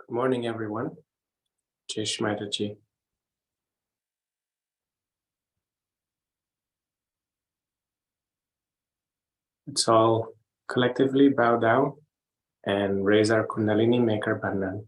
Good morning, everyone. Jai Shri Mataji. Let's all collectively bow down and raise our Kundalini Maker Bandhan.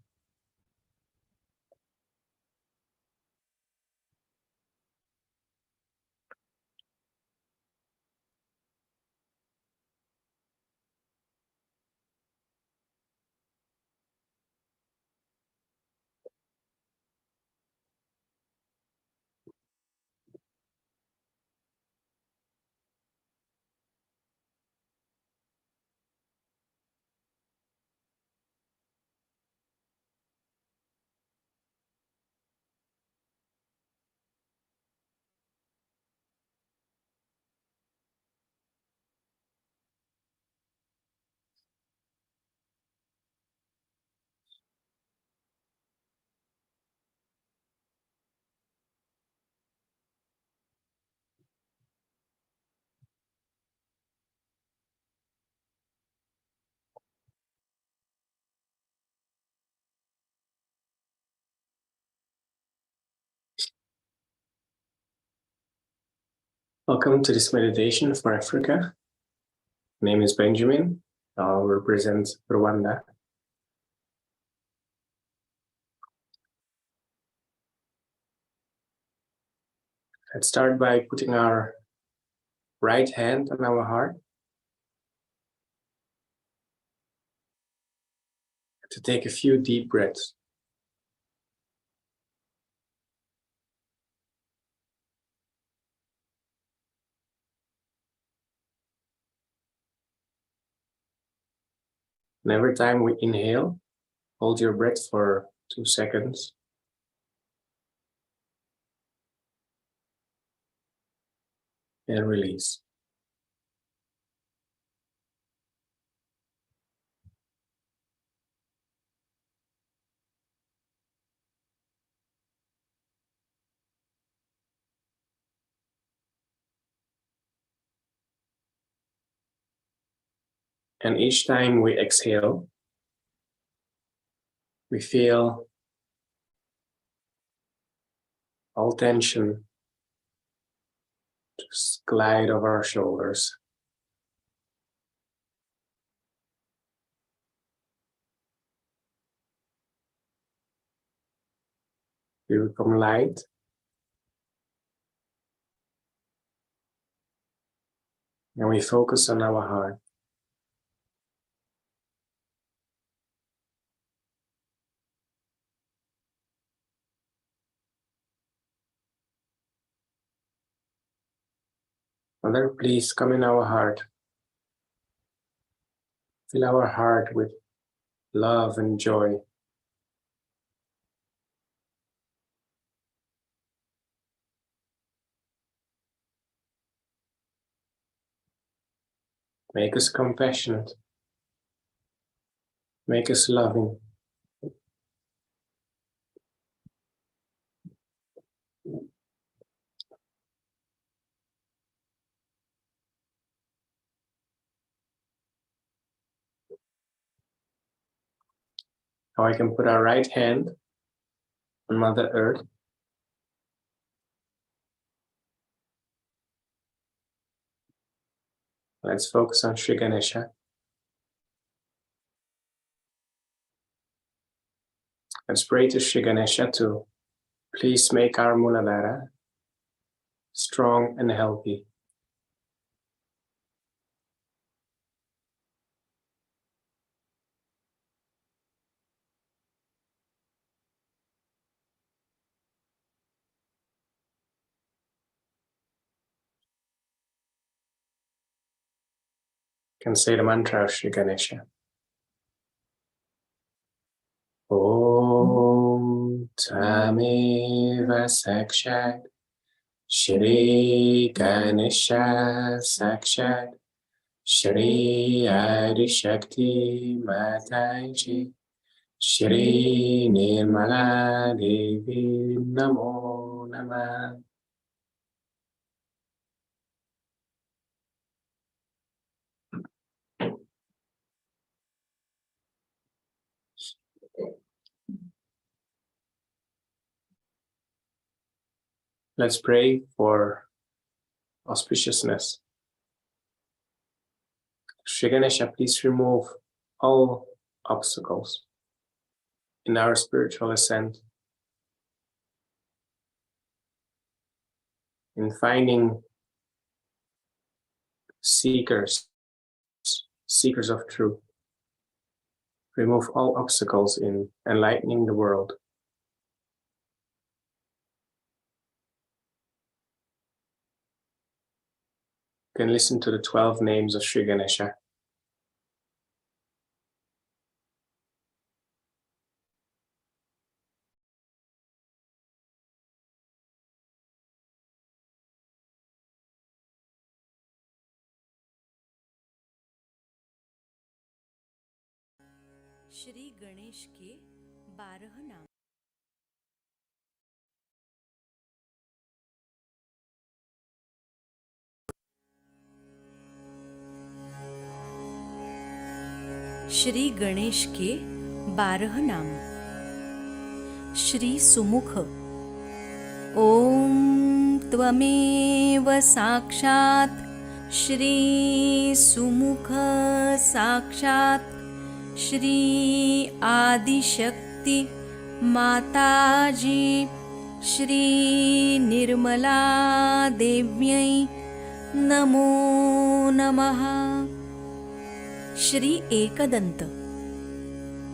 Welcome to this meditation for Africa. My name is Benjamin. I'll represent Rwanda. Let's start by putting our right hand on our heart to take a few deep breaths. And every time we inhale, hold your breath for 2 seconds. And release. And each time we exhale, we feel all tension just glide over our shoulders. We become light. And we focus on our heart. Mother, please come in our heart. Fill our heart with love and joy. Make us compassionate. Make us loving. Now I can put our right hand on Mother Earth. Let's focus on Sri Ganesha. Let's pray to Sri Ganesha to please make our Muladhara strong and healthy. You can say the mantra of Sri Ganesha. Om Tameva Sakshat Shri Ganesha Sakshat Shri Adi Shakti Mataji Shri Nirmala Devi Namo Namah. Let's pray for auspiciousness. Shri Ganesha, please remove all obstacles in our spiritual ascent, in finding seekers of truth. Remove all obstacles in enlightening the world. You can listen to the 12 names of Sri Ganesha. Shri Ganesh के 12 नाम। श्री गणेश के 12 नाम। श्री सुमुख। ओम त्वमेव साक्षात् श्री सुमुख साक्षात् श्री आदिशक्ति माताजी श्री निर्मला देव्यै नमो नमः। श्री एकदंत।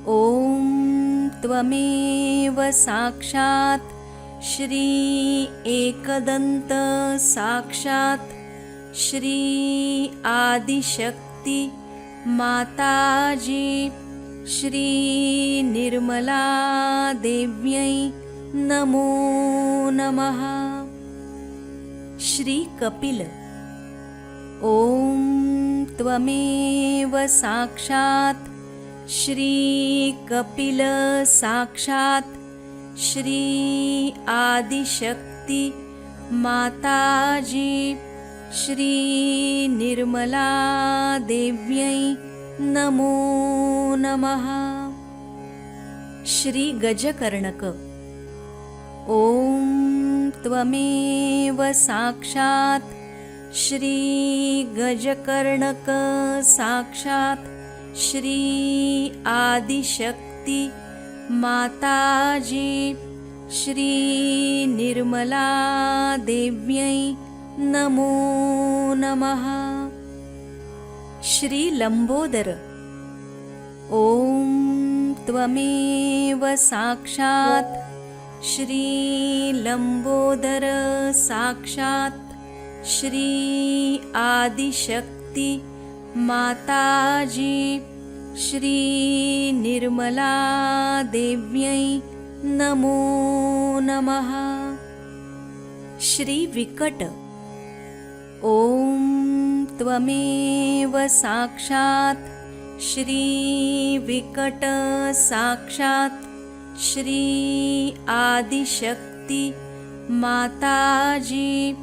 ओम त्वमेव साक्षात् श्री एकदंत साक्षात् श्री आदिशक्ति माताजी श्री निर्मला देव्यै नमो नमः। श्री कपिल। ओम त्वमेव साक्षात् श्री कपिल साक्षात् श्री आदिशक्ति माताजी श्री निर्मला देव्यै नमो नमः। श्री गजकर्णक। ॐ त्वमेव साक्षात् श्री गजकर्णक साक्षात् श्री आदिशक्ति माताजी श्री निर्मला देव्यै नमो नमः। श्री लंबोदर। ॐ त्वमेव साक्षात् श्री लंबोदर साक्षात् श्री आदिशक्ति माताजी श्री निर्मला देव्यै नमो नमः। श्री विकट। ॐ त्वमेव साक्षात् श्री विकट साक्षात् श्री आदिशक्ति माताजी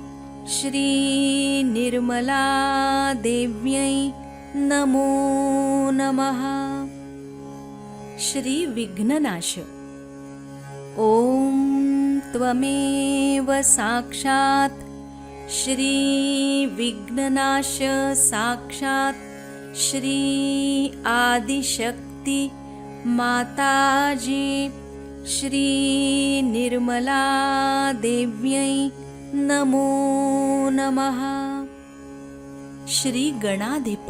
श्री निर्मला देव्यै नमो नमः। श्री विघ्ननाश। ॐ त्वमेव साक्षात् श्री विघ्ननाश साक्षात् श्री आदिशक्ति माताजी श्री निर्मला देव्यै नमो नमः। श्री गणाधिप।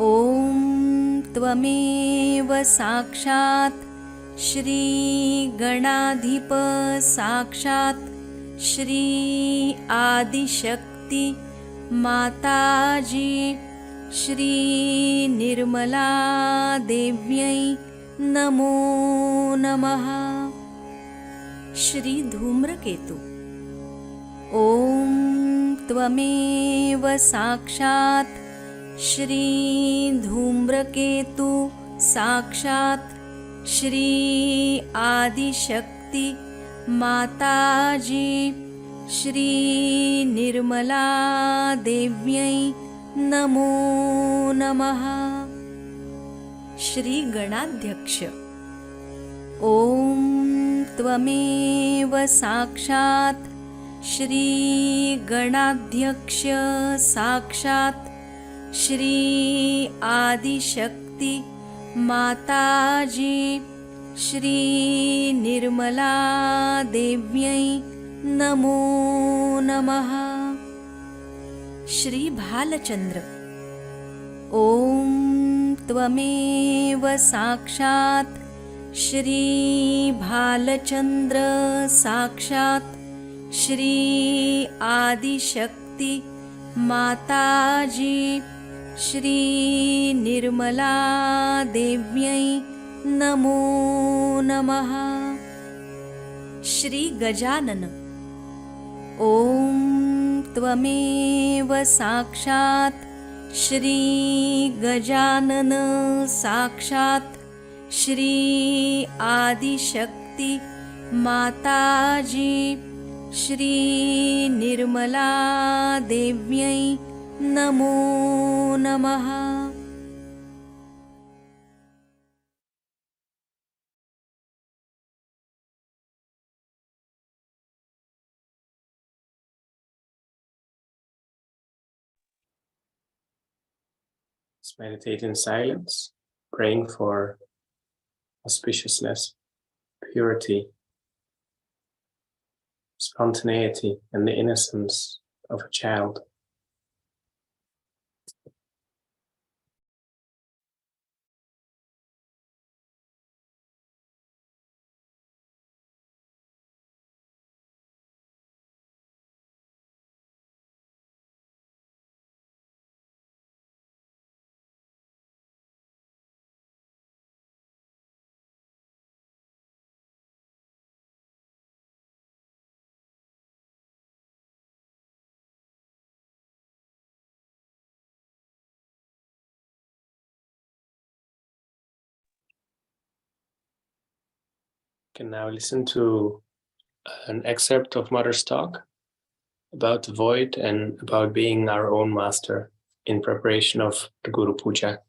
ॐ त्वमेव साक्षात् श्री गणाधिप साक्षात् श्री आदिशक्ति माताजी श्री निर्मला देव्यै नमो नमः। श्री धूम्रकेतु। ॐ त्वमेव साक्षात् श्री धूम्रकेतु साक्षात् श्री आदिशक्ति माताजी श्री निर्मला देव्यै नमो नमः। श्री गणाध्यक्ष। ॐ त्वमेव साक्षात् श्री गणाध्यक्ष साक्षात् श्री आदिशक्ति माताजी श्री निर्मला देव्यै नमो नमः। श्री भालचंद्र। ॐ त्वमेव साक्षात् श्री भालचंद्र साक्षात् श्री आदिशक्ति माताजी श्री निर्मला देव्यै नमो नमः। श्री गजानन। ॐ त्वमेव साक्षात् श्री गजानन साक्षात् श्री आदिशक्ति माताजी श्री निर्मला देव्यै नमो नमः। Let's meditate in silence, praying for auspiciousness, purity, spontaneity, and the innocence of a child. You can now listen to an excerpt of Mother's talk about the void and about being our own master in preparation of the Guru Puja.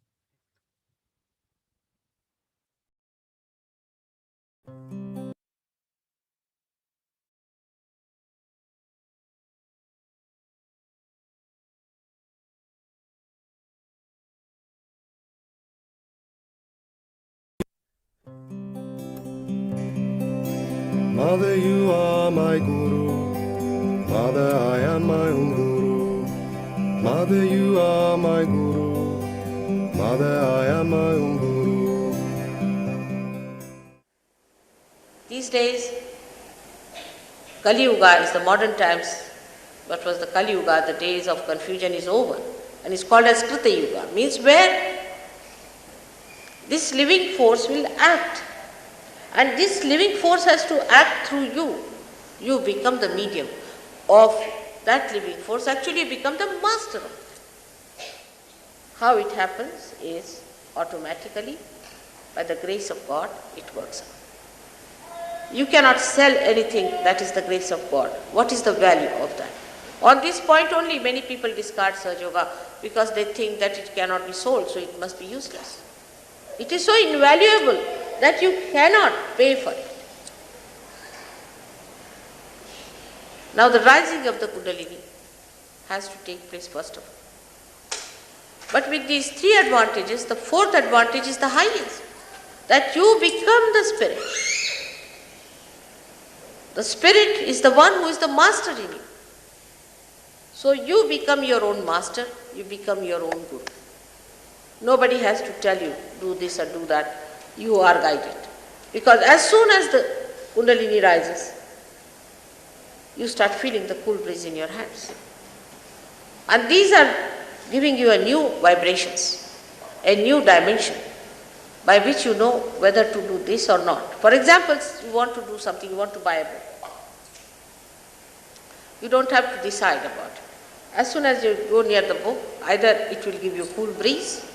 Mother, you are my guru. Mother, I am my own guru. Mother, you are my guru. Mother, I am my own guru. These days, Kali Yuga is the modern times. What was the Kali Yuga? The days of confusion is over, and it's called as Krita Yuga. Means where this living force will act, and this living force has to act through you. You become the medium of that living force. Actually, you become the master of it. How it happens is automatically, by the grace of God, it works out. You cannot sell anything that is the grace of God. What is the value of that? On this point only, many people discard Sahaja Yoga because they think that it cannot be sold, so it must be useless. It is so invaluable that you cannot pay for it. Now the rising of the Kundalini has to take place first of all. But with these three advantages, the fourth advantage is the highest, that you become the spirit. The spirit is the one who is the master in you. So you become your own master, you become your own guru. Nobody has to tell you, do this or do that. You are guided. Because as soon as the Kundalini rises, you start feeling the cool breeze in your hands. And these are giving you a new vibrations, a new dimension by which you know whether to do this or not. For example, you want to do something, you want to buy a book. You don't have to decide about it. As soon as you go near the book, either it will give you cool breeze,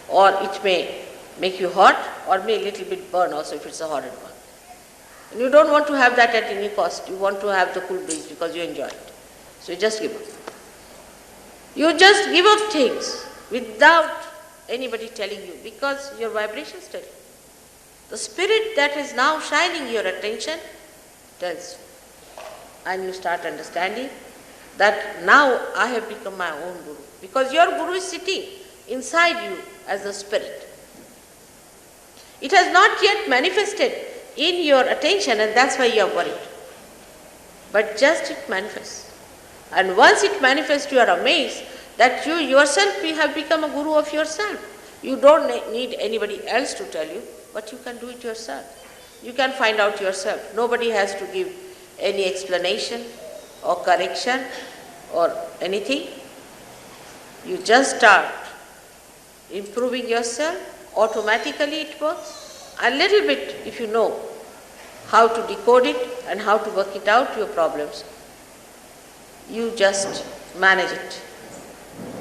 or it may make you hot, or may a little bit burn also if it's a horrid one. And you don't want to have that at any cost. You want to have the cool breeze because you enjoy it. So you just give up. You just give up things without anybody telling you, because your vibrations tell you. The spirit that is now shining your attention tells you. And you start understanding that now I have become my own guru. Because your guru is sitting inside you as a spirit. It has not yet manifested in your attention, and that's why you are worried. But just it manifests. And once it manifests, you are amazed that you yourself have become a guru of yourself. You don't need anybody else to tell you, but you can do it yourself. You can find out yourself. Nobody has to give any explanation or correction or anything. You just start improving yourself. Automatically it works. A little bit, if you know how to decode it and how to work it out, your problems, you just manage it.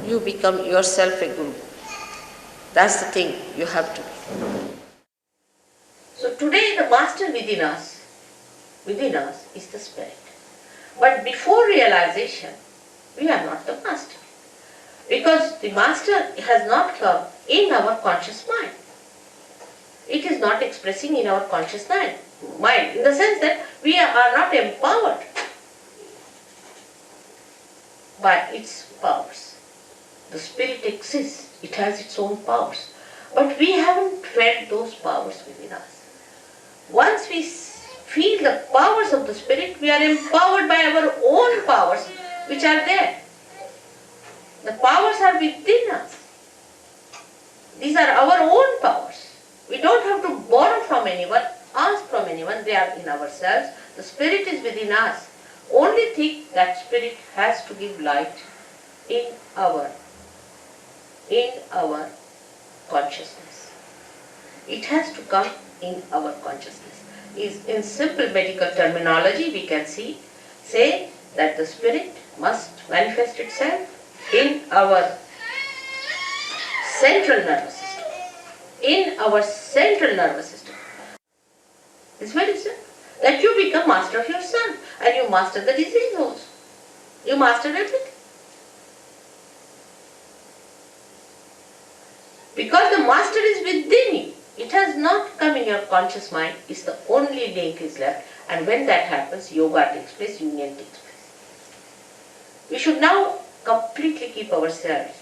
You become yourself a guru. That's the thing you have to be. So today the master within us is the spirit. But before realization, we are not the master. Because the master has not come in our conscious mind. It is not expressing in our conscious mind, in the sense that we are not empowered by its powers. The spirit exists, it has its own powers. But we haven't felt those powers within us. Once we feel the powers of the spirit, we are empowered by our own powers which are there. The powers are within us. These are our own powers. We don't have to borrow from anyone, ask from anyone, they are in ourselves. The spirit is within us. Only thing, that spirit has to give light in our consciousness. It has to come in our consciousness. In simple medical terminology, we can say that the spirit must manifest itself in our central nervous system. In our central nervous system. It's very simple. That you become master of yourself, and you master the disease also. You master everything. Because the master is within you. It has not come in your conscious mind. It's the only link is left. And when that happens, yoga takes place, union takes place. We should now completely keep ourselves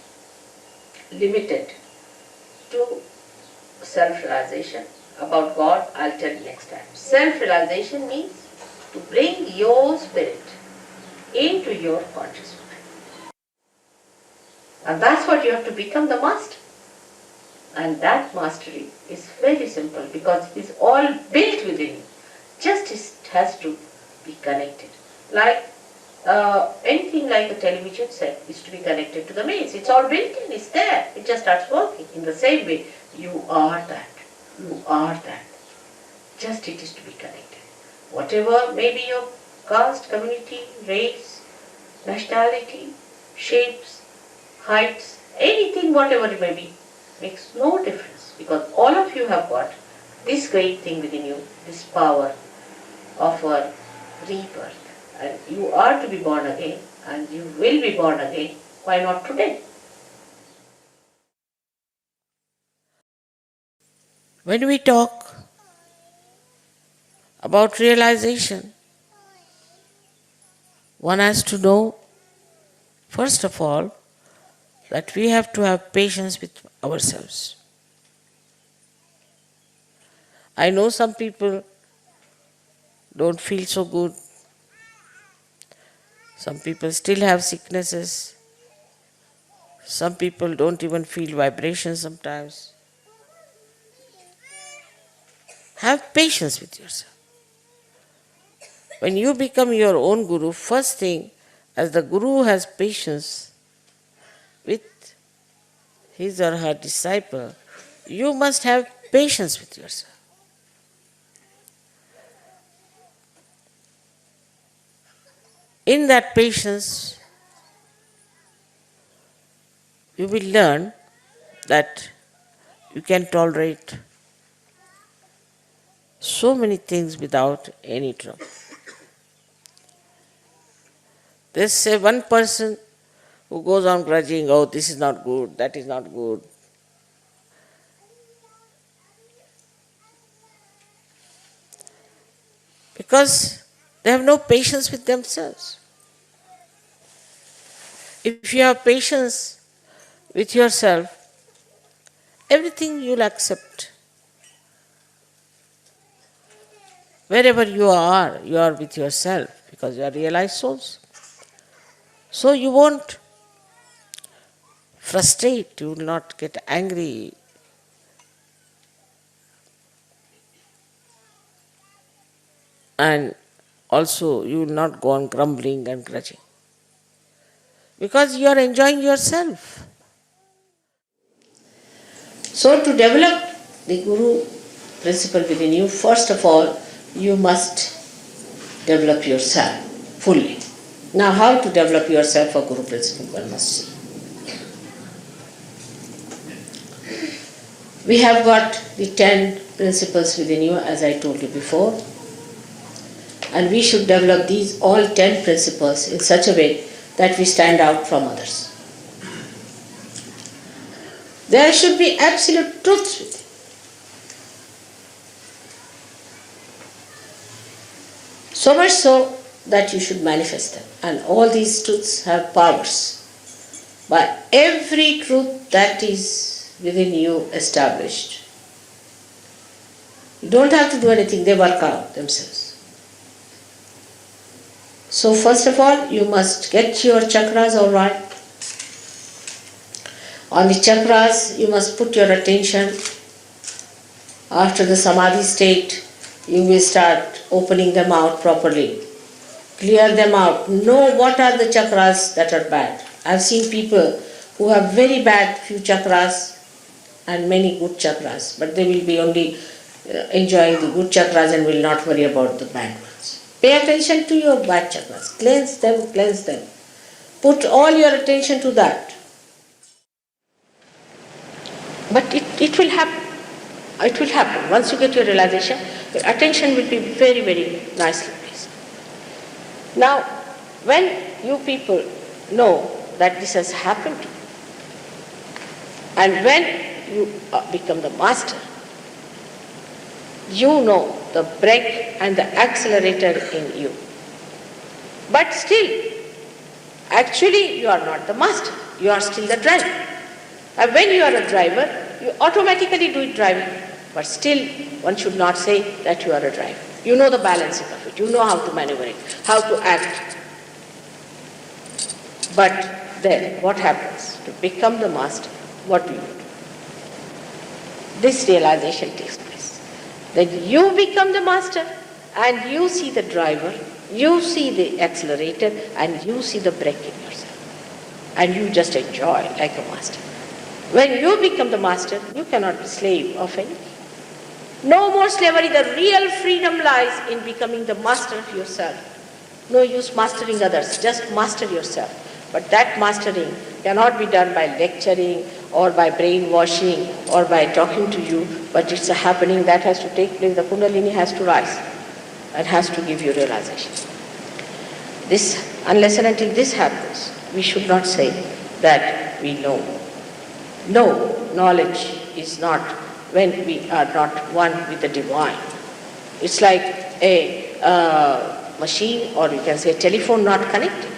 limited to self-realization about God, I'll tell you next time. Self-realization means to bring your spirit into your conscious mind. And that's what you have to become, the master. And that mastery is very simple because it's all built within you. Just it has to be connected. Like anything like a television set is to be connected to the mains. It's all built in, it's there. It just starts working. In the same way, you are that. You are that. Just it is to be connected. Whatever may be your caste, community, race, nationality, shapes, heights, anything, whatever it may be, makes no difference because all of you have got this great thing within you, this power of a rebirth. And you are to be born again and you will be born again. Why not today? When we talk about realization, one has to know, first of all, that we have to have patience with ourselves. I know some people don't feel so good. Some people still have sicknesses. Some people don't even feel vibrations sometimes. Have patience with yourself. When you become your own guru, first thing, as the guru has patience with his or her disciple, you must have patience with yourself. In that patience, you will learn that you can tolerate so many things without any trouble. There's say one person who goes on grudging, oh, this is not good, that is not good. Because they have no patience with themselves. If you have patience with yourself, everything you'll accept. Wherever you are with yourself because you are realized souls. So you won't frustrate, you will not get angry. And also you will not go on grumbling and grudging. Because you are enjoying yourself. So to develop the Guru principle within you, first of all, you must develop yourself fully. Now how to develop yourself for Guru principle, one must see. We have got the 10 principles within you, as I told you before, and we should develop these all 10 principles in such a way that we stand out from others. There should be absolute truth with it. So much so that you should manifest them. And all these truths have powers. By every truth that is within you established, you don't have to do anything, they work out themselves. So first of all, you must get your chakras all right. On the chakras, you must put your attention. After the samadhi state, you will start opening them out properly. Clear them out. Know what are the chakras that are bad. I've seen people who have very bad few chakras and many good chakras, but they will be only enjoying the good chakras and will not worry about the bad ones. Pay attention to your bad chakras. Cleanse them, cleanse them. Put all your attention to that. But it will happen. It will happen. Once you get your realization, your attention will be very, very nicely placed. Now, when you people know that this has happened to you, and when you become the master, you know the brake and the accelerator in you. But still, actually you are not the master, you are still the driver. And when you are a driver, you automatically do it driving But still, one should not say that you are a driver. You know the balancing of it. You know how to maneuver it, how to act. But then, what happens? To become the master, what do you do? This realization takes place. Then you become the master and you see the driver, you see the accelerator, and you see the brake in yourself. And you just enjoy like a master. When you become the master, you cannot be slave of anything. No more slavery. The real freedom lies in becoming the master of yourself. No use mastering others, just master yourself. But that mastering cannot be done by lecturing or by brainwashing or by talking to you, but it's a happening that has to take place. The Kundalini has to rise and has to give you realization. This, unless and until this happens, we should not say that we know. No, knowledge is not when we are not one with the divine. It's like a machine, or you can say telephone not connected.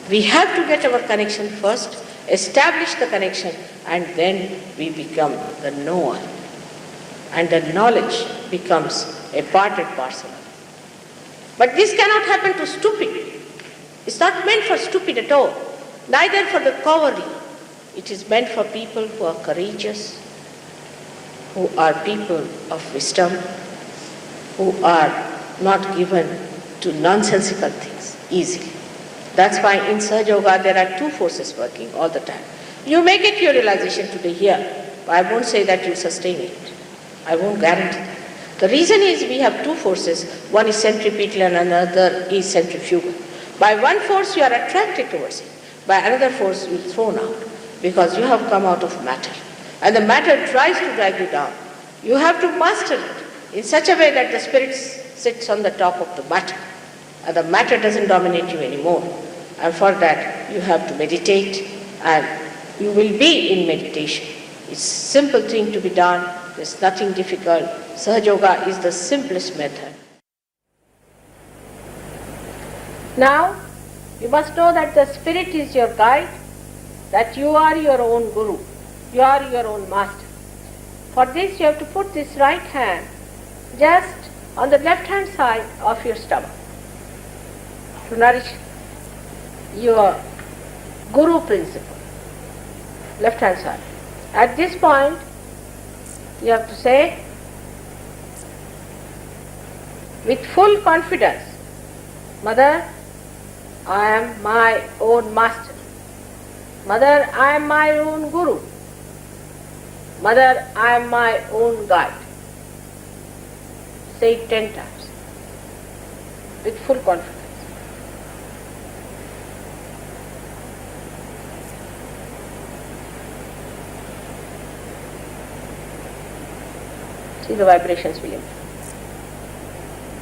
We have to get our connection first, establish the connection, and then we become the knower. And the knowledge becomes a part and parcel. But this cannot happen to stupid. It's not meant for stupid at all, neither for the cowardly. It is meant for people who are courageous, who are people of wisdom, who are not given to nonsensical things easily. That's why in Sahaja Yoga there are two forces working all the time. You may get your realization today here, but I won't say that you sustain it. I won't guarantee that. The reason is we have two forces. One is centripetal and another is centrifugal. By one force you are attracted towards it. By another force you are thrown out because you have come out of matter. And the matter tries to drag you down. You have to master it in such a way that the spirit sits on the top of the matter. And the matter doesn't dominate you anymore. And for that, you have to meditate, and you will be in meditation. It's a simple thing to be done. There's nothing difficult. Sahaja Yoga is the simplest method. Now, you must know that the spirit is your guide, that you are your own guru. You are your own master. For this, you have to put this right hand just on the left hand side of your stomach to nourish your guru principle, left hand side. At this point, you have to say with full confidence, Mother, I am my own master. Mother, I am my own guru. Mother, I am my own guide. Say it 10 times with full confidence. See, the vibrations will improve.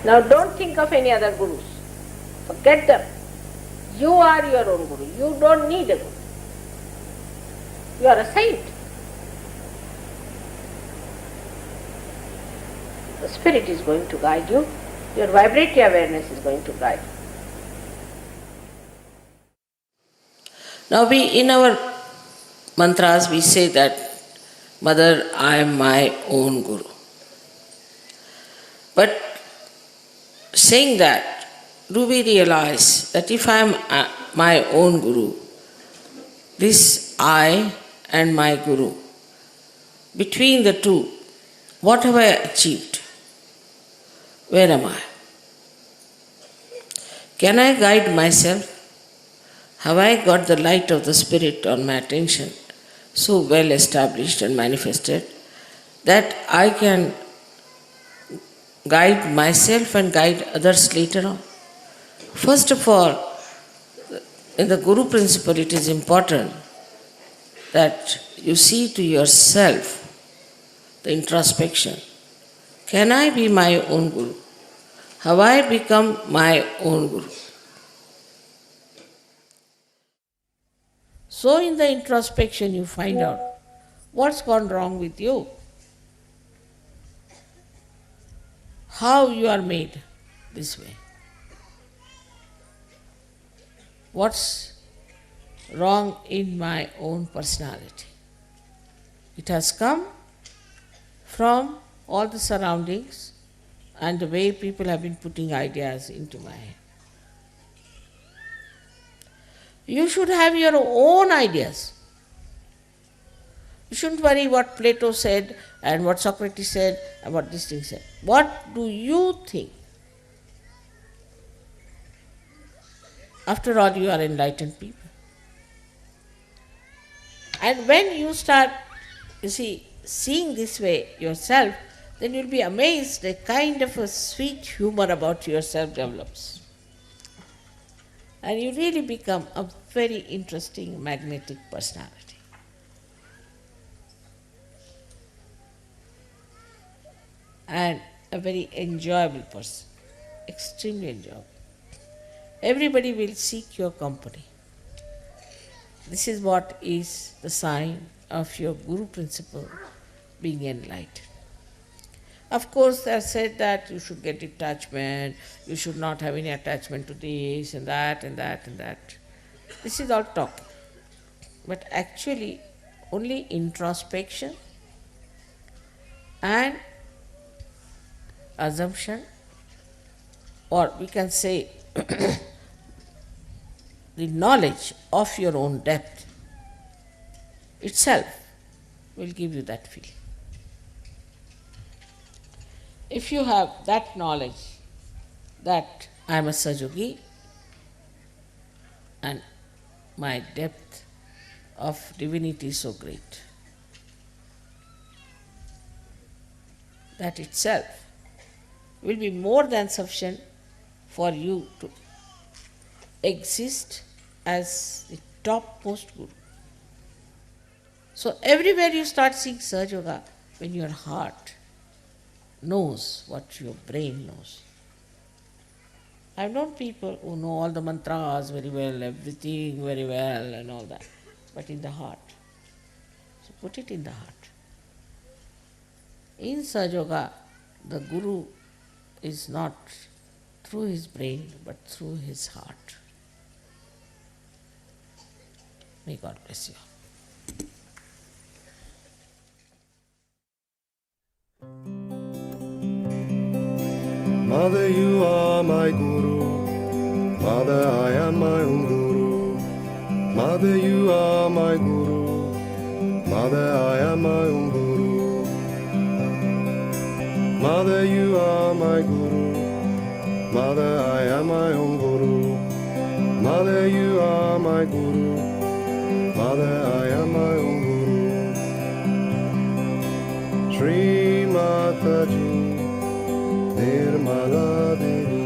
Now don't think of any other gurus. Forget them. You are your own guru. You don't need a guru. You are a saint. The spirit is going to guide you. Your vibratory awareness is going to guide you. Now in our mantras we say that, Mother, I am my own guru. But saying that, do we realize that if I am my own guru, this I and my guru, between the two, what have I achieved? Where am I? Can I guide myself? Have I got the light of the Spirit on my attention so well established and manifested that I can guide myself and guide others later on? First of all, in the Guru principle, it is important that you see to yourself the introspection. Can I be my own Guru? Have I become my own Guru? So in the introspection you find out what's gone wrong with you, how you are made this way, what's wrong in my own personality. It has come from all the surroundings and the way people have been putting ideas into my head. You should have your own ideas. You shouldn't worry what Plato said and what Socrates said and what this thing said. What do you think? After all, you are enlightened people. And when you start, seeing this way yourself, then you'll be amazed a kind of a sweet humor about yourself develops. And you really become a very interesting, magnetic personality. And a very enjoyable person, extremely enjoyable. Everybody will seek your company. This is what is the sign of your Guru principle being enlightened. Of course, they have said that you should get detachment, you should not have any attachment to this and that and that and that. This is all talk. But actually, only introspection and assumption, or we can say the knowledge of your own depth itself will give you that feeling. If you have that knowledge that I am a Sajogi and my depth of divinity is so great, that itself will be more than sufficient for you to exist as the topmost Guru. So everywhere you start seeing Sahaja Yoga, when your heart knows what your brain knows. I've known people who know all the mantras very well, everything very well and all that, but in the heart. So put it in the heart. In Sahaja Yoga, the Guru is not through his brain, but through his heart. May God bless you. Mother, you are my Guru. Mother, I am my own Guru. Mother, you are my Guru. Mother, I am my own Guru. Mother, you are my Guru. Mother, I am my own Guru. Mother, you are my Guru. Mother, I am my own Guru. Shri Mataji. Nirmala Devi,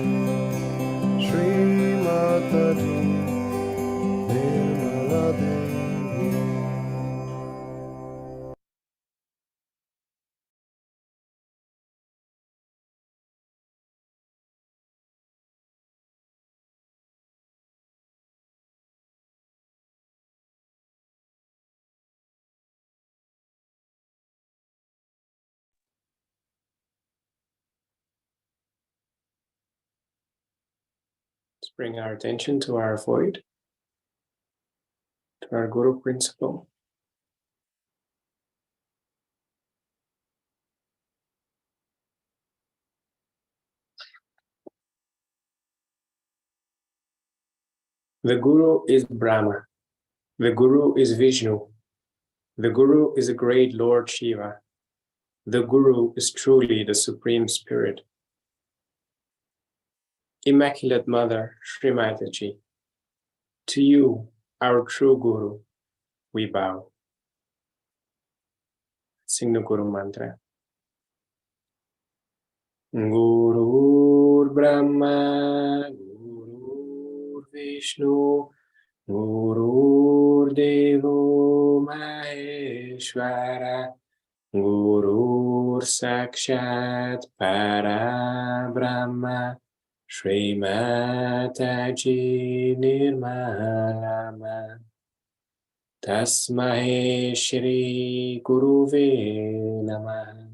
Shri Mataji, Nirmala Devi. Let's bring our attention to our void, to our Guru principle. The Guru is Brahma. The Guru is Vishnu. The Guru is the great Lord Shiva. The Guru is truly the Supreme Spirit. Immaculate Mother, Shri Mataji, to you, our true Guru, we bow. Sing the Guru mantra. Gurur Brahma, Gurur Vishnu, Gurur Devo Maheshwara, Gurur Sakshat Para Brahma, Shri Mataji Nirmalama. Tasmahe Shri Guruve Namah.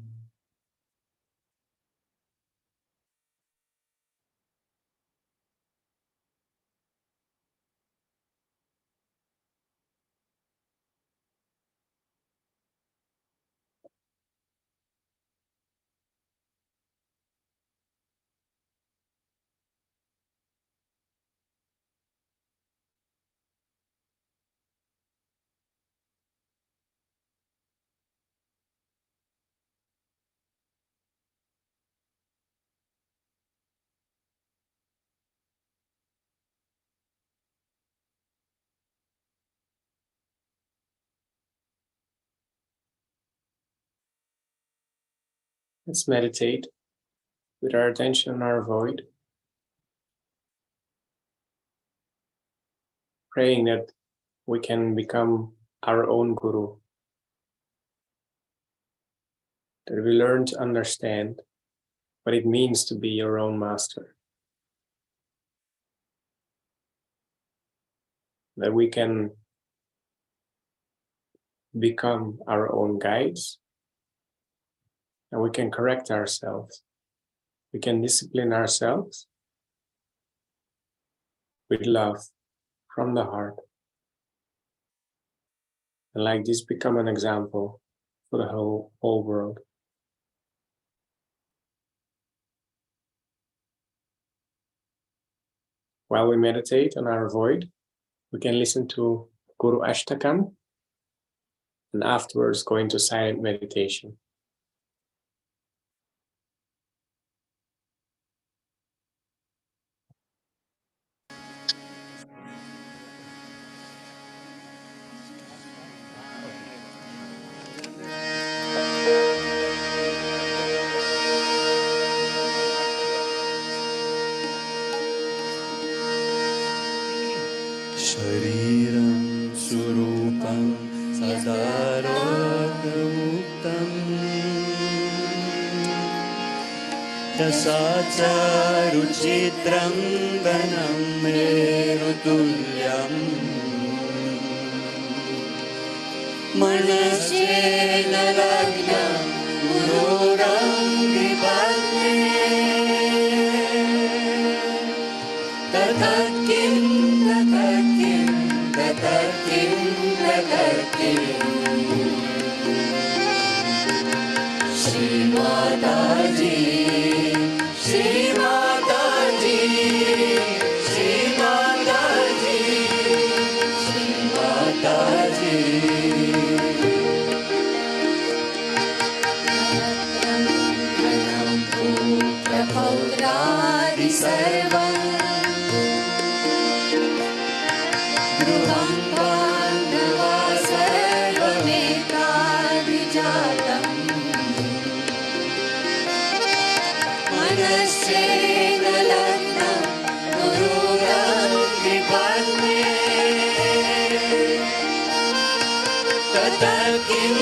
Let's meditate with our attention on our void, praying that we can become our own guru, that we learn to understand what it means to be your own master, that we can become our own guides, and we can correct ourselves. We can discipline ourselves with love from the heart, and like this become an example for the whole world. While we meditate on our void, we can listen to Guru Ashtakam and afterwards go into silent meditation. शरीरं स्वरूपं सदारोगमुक्तं दशाचारुचित्रं वनं मेरुतुल्यम् मनश्चेन लग्नं गुरोरङ्घ्रिपद्मे तथा किं Shri Mataji, Shri Mataji, Shri Mataji, Shri Mataji. Pranam Putra Pautradi Sarvam Gruham Pandava Sarvamekadvijatam Manascena Lagnam Gururangripadme Tatakim,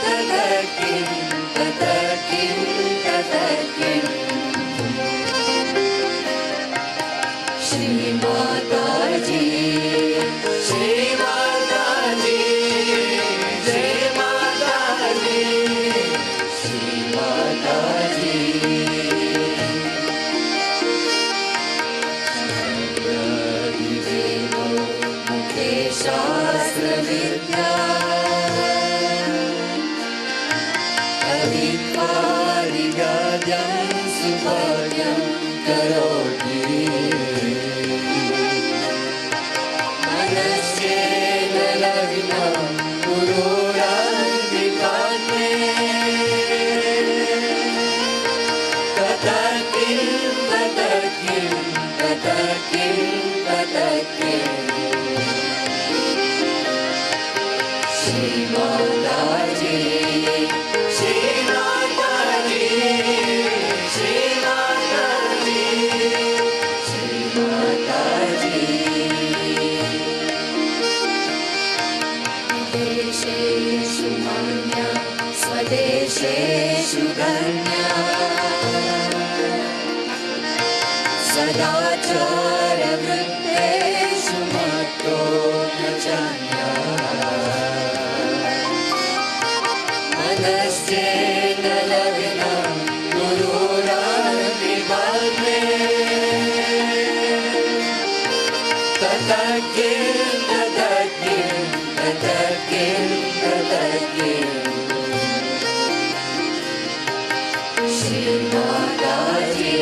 Tatakim, Tatakim, Tatakim Shri Mataji, Shri Mataji, Shri Mataji, Shri Mataji. Shadyagidevo Mukhe Shastra Vidya Kavitparigadyam Subhagyam Karoti Manascena Lagnam Gururangripadme Tatakim, Tatakim, Tatakim, Tatakim Shri Mataji, Shri Mataji, Shri Mataji, Shri Mataji. Deseshu manya, swadeseshu ganya Sadachara vritteshu matto nachanya Manascena lagnam gururangripadme Tatakim, Tatakim, Tatakim, Tatakim Shri Mataji,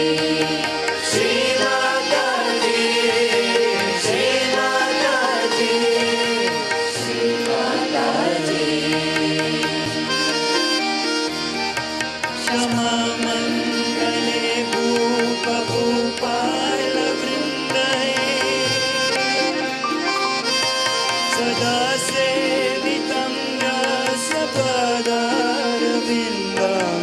Shri Mataji, Shri Mataji, Shri Mataji. Shama Mangale Bhupa Bhupala Vrindaye Sada Sevitam Yasya Padarvindam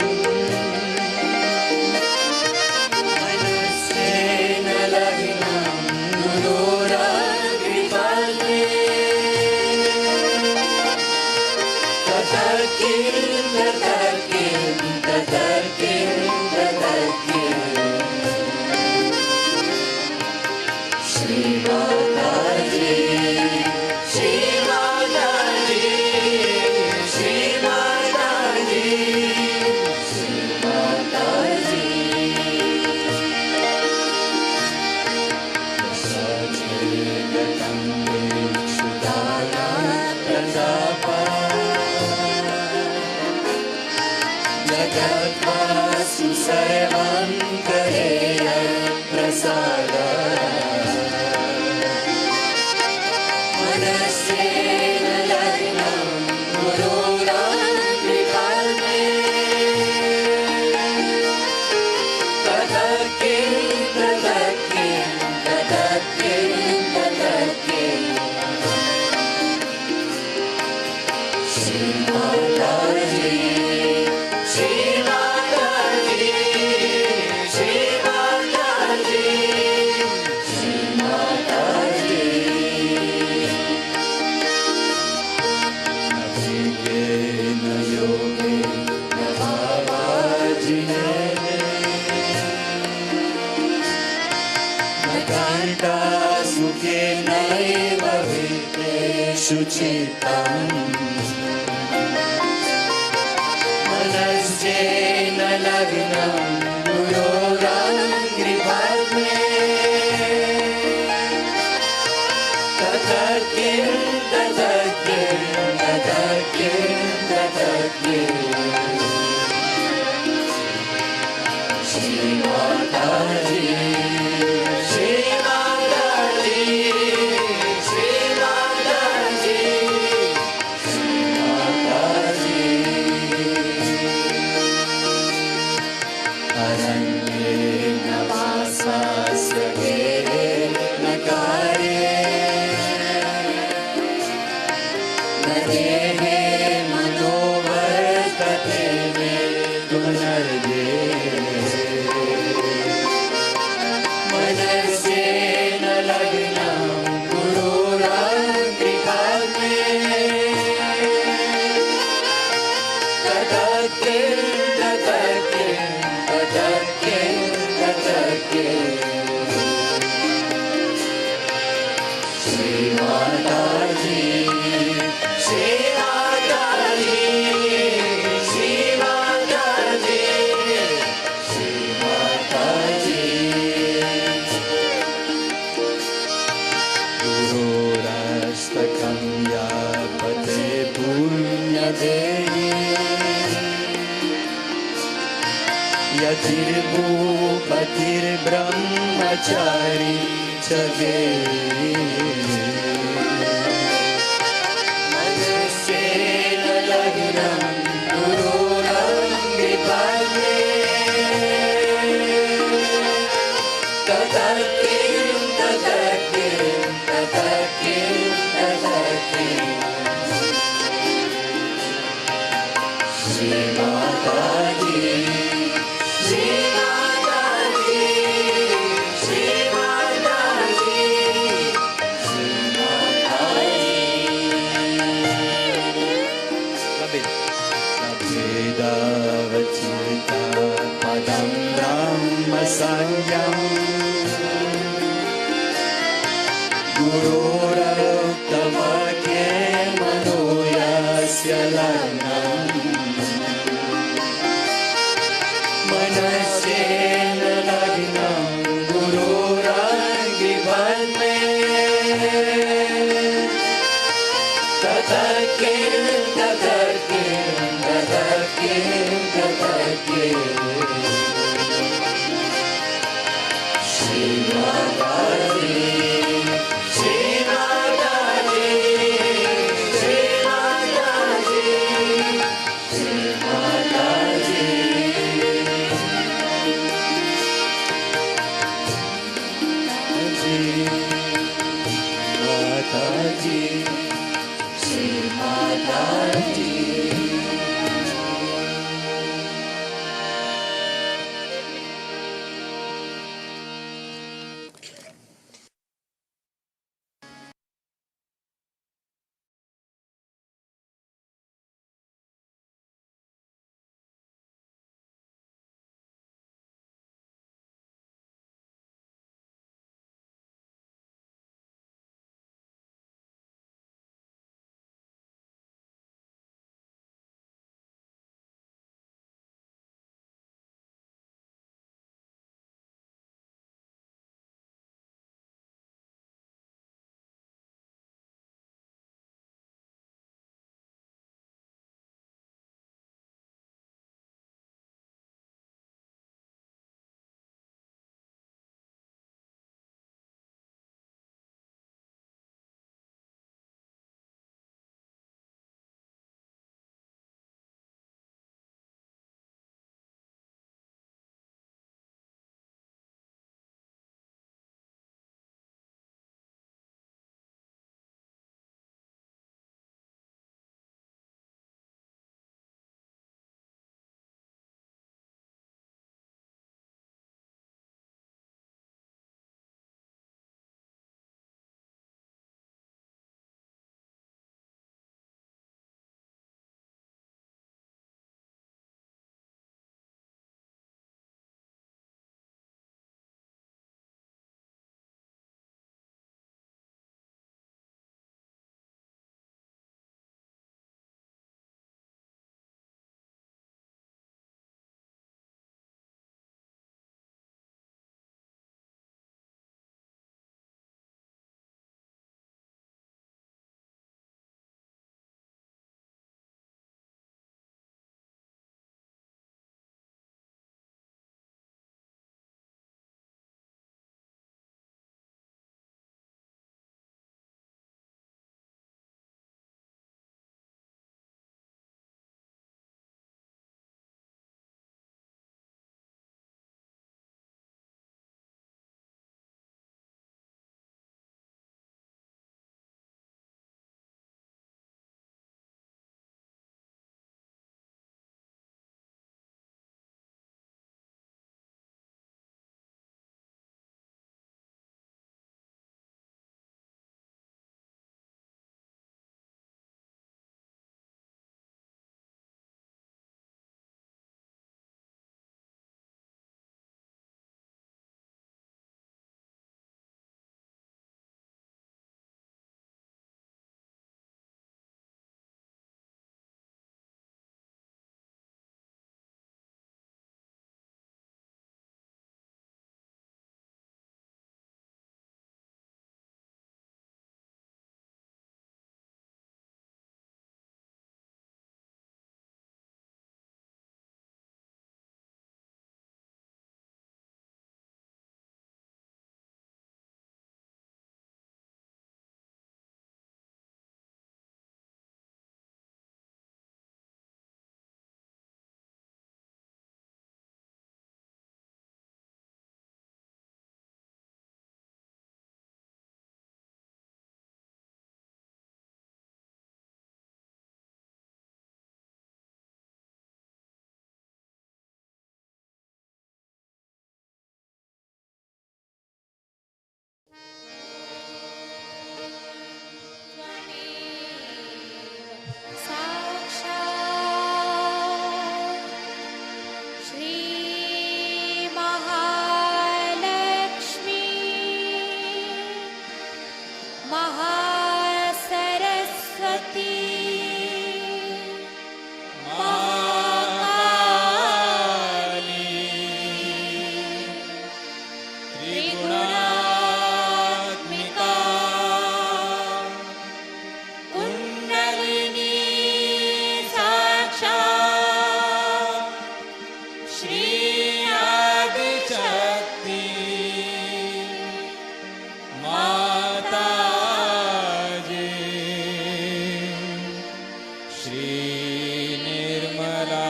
Shri Nirmala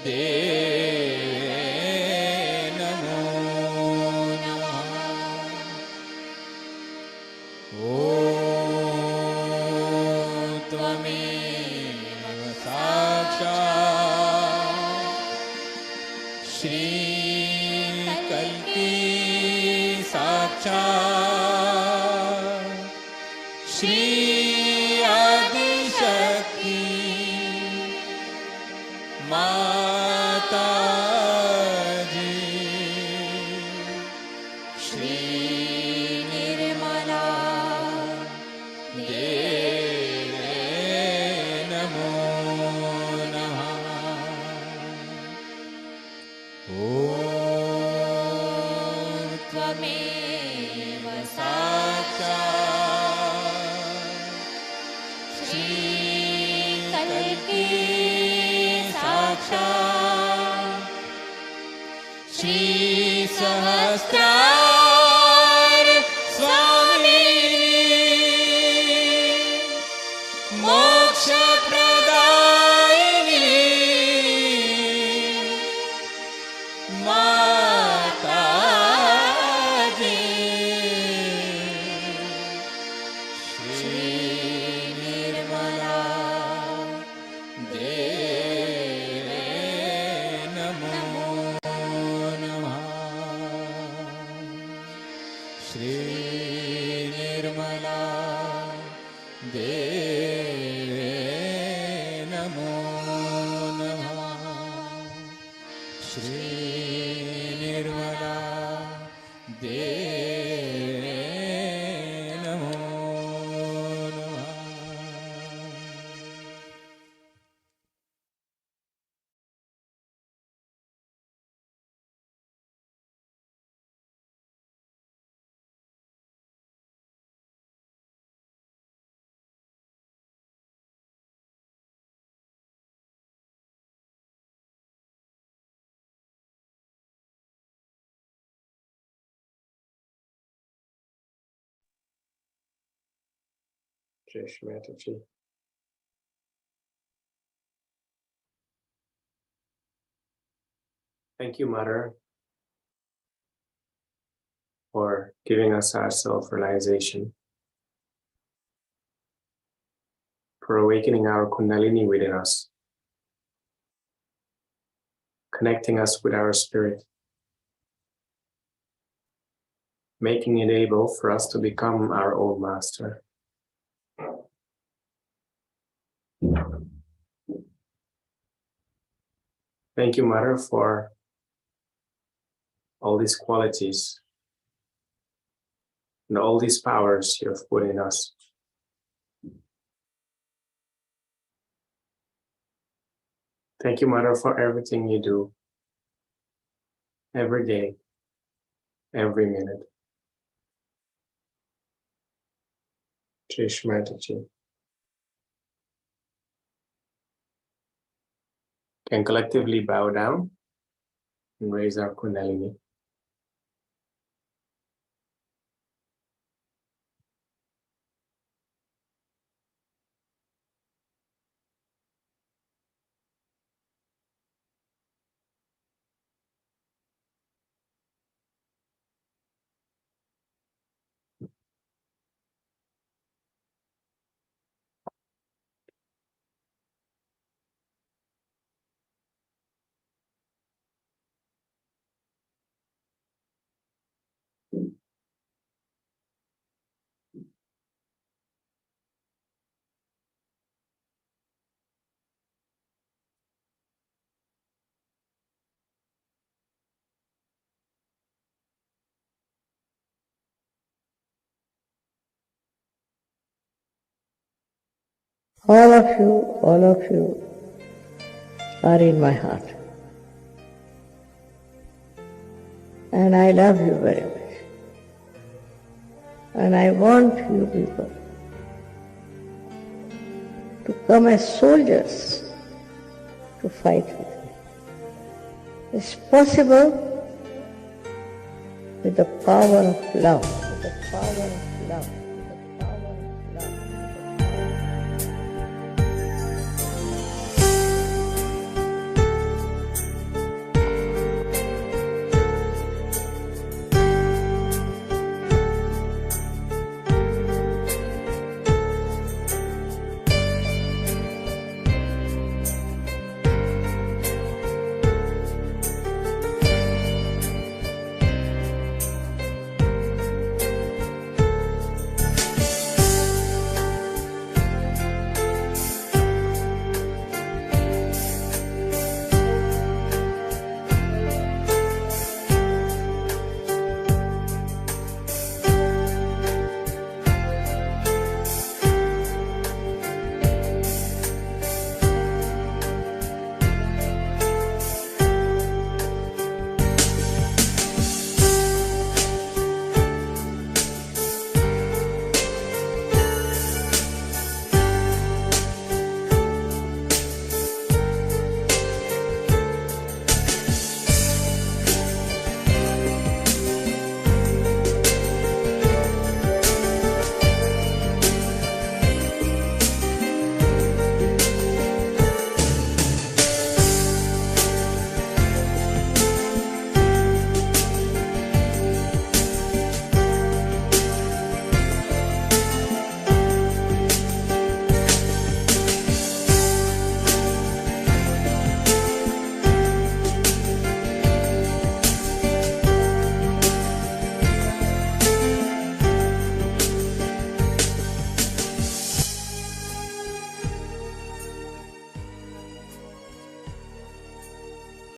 Deve Namo Namah. Om Tvameva Sakshat Shri Kalki Sakshat Shri Adi Shakti Mata Ji Shri Nirmala Deve Namo Namah. Om Tvameva Sakshat Shri Kalki Sakshat Shri Sahasrar Swamini Moksha Pradayini Mataji Shri Nirmala Deve Namo Namah. Shri Nirmala Deve Namo Namah. Shri Nirmala Deve Namo Namah. Jai Shri Mataji. Thank you, Mother, for giving us our self-realization, for awakening our Kundalini within us, connecting us with our spirit, making it able for us to become our own master. Thank you, Mother, for all these qualities and all these powers you have put in us. Thank you, Mother, for everything you do, every day, every minute. Jai Shri Mataji. Can collectively bow down and raise our Kundalini. All of you are in my heart. And I love you very much. And I want you people to come as soldiers to fight with me. It's possible with the power of love. With the power of love.